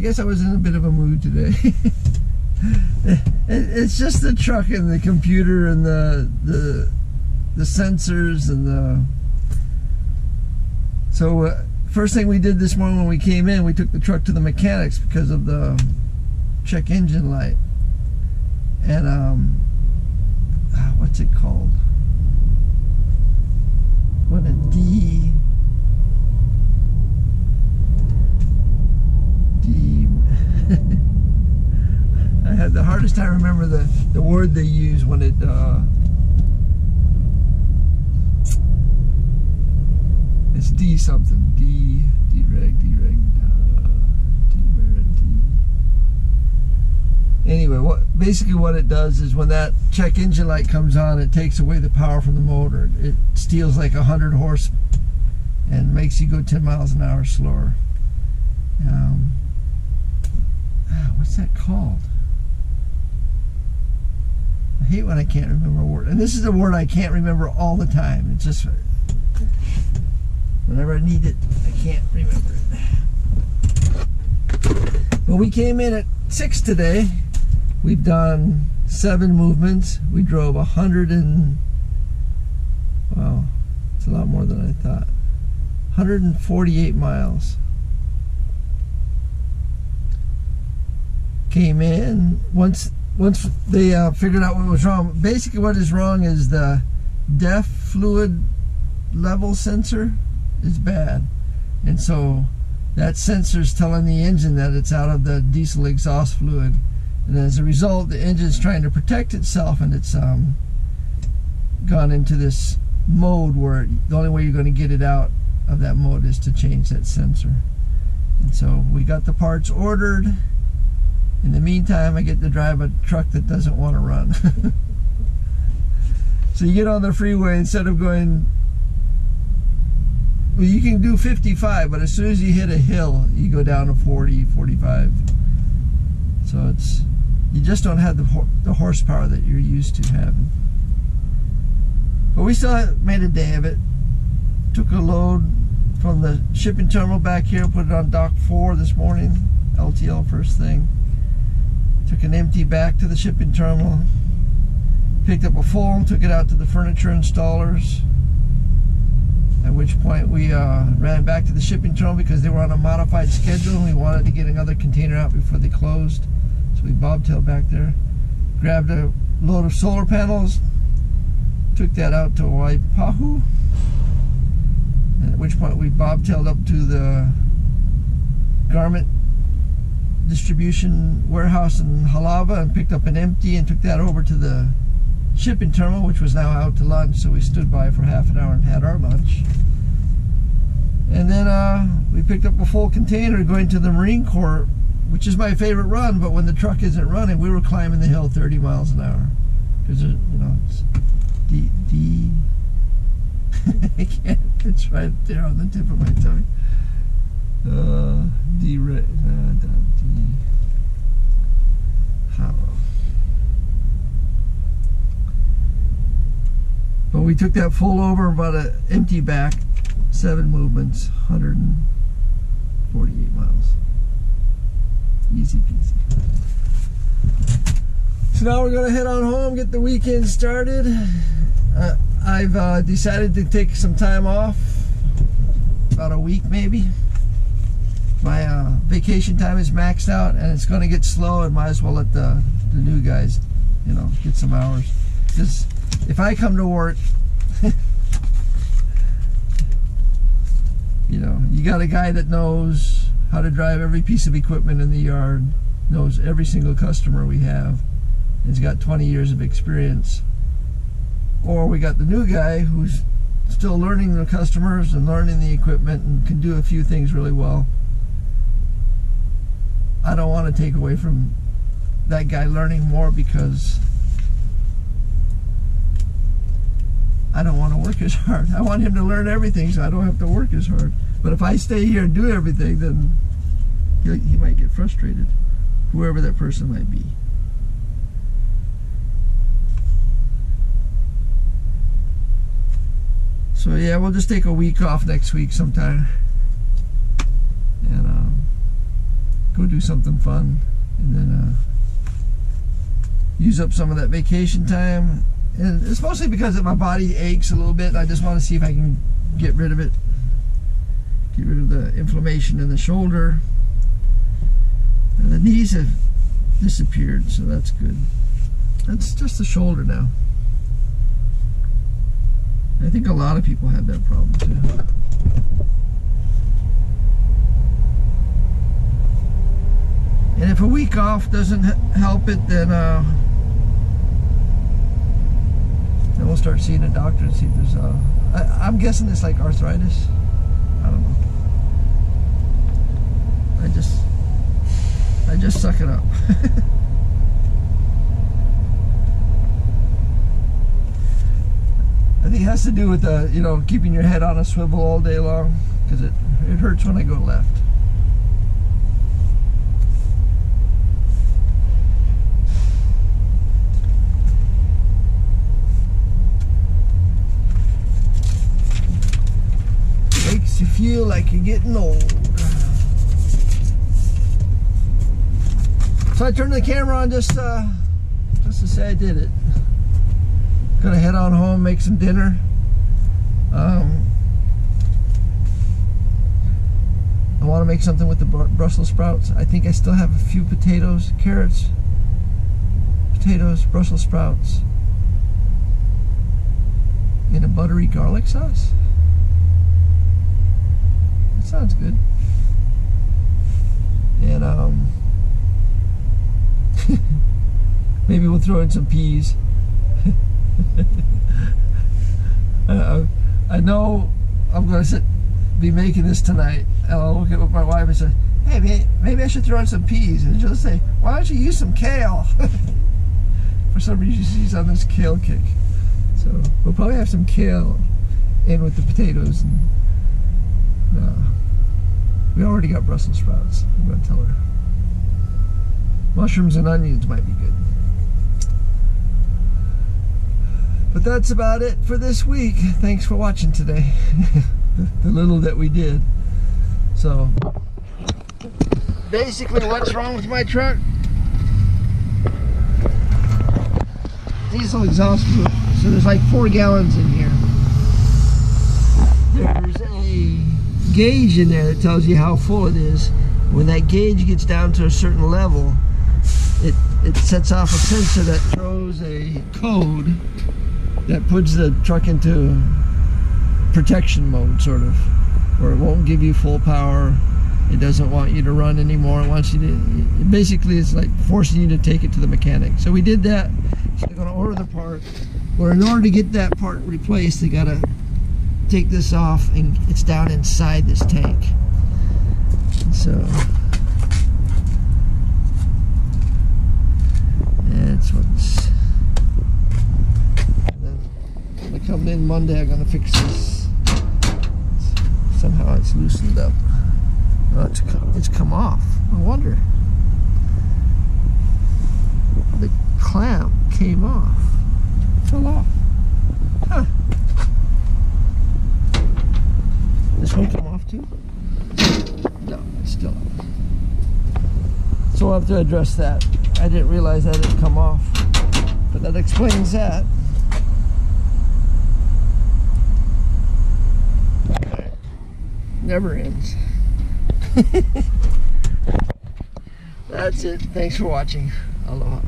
guess I was in a bit of a mood today. It's just the truck and the computer and the sensors and the... So first thing we did this morning when we came in, we took the truck to the mechanics because of the check engine light. And what's it called? What a D I had the hardest time remember the word they use when it it's D something. D-reg. Anyway, basically what it does is when that check engine light comes on, it takes away the power from the motor. It steals like 100 horse and makes you go 10 miles an hour slower. What's that called? I hate when I can't remember a word. And this is a word I can't remember all the time. It's just whenever I need it, I can't remember it. But we came in at 6 today. We've done 7 movements. We drove 100 and, wow, it's a lot more than I thought. 148 miles. Came in, once they figured out what was wrong. Basically what is wrong is the DEF fluid level sensor is bad. And so that sensor is telling the engine that it's out of the diesel exhaust fluid. And as a result, the engine's trying to protect itself, and it's gone into this mode where the only way you're going to get it out of that mode is to change that sensor. And so we got the parts ordered. In the meantime, I get to drive a truck that doesn't want to run. So you get on the freeway, instead of going, well, you can do 55, but as soon as you hit a hill, you go down to 40, 45. So it's, you just don't have the horsepower that you're used to having. But we still made a day of it. Took a load from the shipping terminal back here, put it on dock 4 this morning, LTL first thing. Took an empty back to the shipping terminal, picked up a full and took it out to the furniture installers, at which point we ran back to the shipping terminal because they were on a modified schedule and we wanted to get another container out before they closed. So we bobtailed back there, grabbed a load of solar panels, took that out to Waipahu, at which point we bobtailed up to the garment distribution warehouse in Halava and picked up an empty and took that over to the shipping terminal, which was now out to lunch. So we stood by for half an hour and had our lunch. And then we picked up a full container going to the Marine Corps, which is my favorite run, but when the truck isn't running, we were climbing the hill 30 miles an hour. Because, you know, it's I can't, it's right there on the tip of my tongue. But we took that full over about an empty back, 7 movements, 148 miles. Easy peasy. So now we're gonna head on home, get the weekend started. I've decided to take some time off, about a week maybe. My vacation time is maxed out and it's going to get slow, and might as well let the new guys, you know, get some hours. Because if I come to work, you know, you got a guy that knows how to drive every piece of equipment in the yard, knows every single customer we have, and he's got 20 years of experience. Or we got the new guy who's still learning the customers and learning the equipment and can do a few things really well. I don't want to take away from that guy learning more because I don't want to work as hard. I want him to learn everything so I don't have to work as hard. But if I stay here and do everything, then he might get frustrated, whoever that person might be. So yeah, we'll just take a week off next week sometime. And go do something fun, and then use up some of that vacation time. And it's mostly because my body aches a little bit, and I just want to see if I can get rid of it. Get rid of the inflammation in the shoulder. And the knees have disappeared, so that's good. That's just the shoulder now. I think a lot of people have that problem too. And if a week off doesn't help it, then we'll start seeing a doctor and see if there's I'm guessing it's like arthritis. I don't know. I just suck it up. I think it has to do with you know, keeping your head on a swivel all day long, because it hurts when I go left. Makes you feel like you're getting old. So I turned the camera on just to say I did it. Gonna head on home, make some dinner. I want to make something with the Brussels sprouts. I think I still have a few potatoes, carrots, potatoes, Brussels sprouts, in a buttery garlic sauce. That sounds good. And maybe we'll throw in some peas. I know I'm going to be making this tonight, and I'll look at my wife and say, hey, maybe I should throw in some peas. And she'll say, why don't you use some kale? For some reason she's on this kale kick. So we'll probably have some kale in with the potatoes. And we already got Brussels sprouts. I'm going to tell her. Mushrooms and onions might be good. But that's about it for this week. Thanks for watching today. The little that we did. So, basically what's wrong with my truck? Diesel exhaust fluid. So there's like 4 gallons in here. There's a gauge in there that tells you how full it is. When that gauge gets down to a certain level, it sets off a sensor that throws a code that puts the truck into protection mode, sort of, where it won't give you full power. It doesn't want you to run anymore. It wants you to, basically it's like forcing you to take it to the mechanic. So we did that. So they're going to order the part. Well, in order to get that part replaced, they got to take this off, and it's down inside this tank. So that's what's. When I come in Monday, I'm gonna fix this. Somehow it's loosened up. Oh, it's come off. I wonder. The clamp came off. Fell off. Huh. This one come off too? No, it's still up. So we'll have to address that. I didn't realize that it had come off. But that explains that. Never ends. That's it. Thanks for watching. Aloha.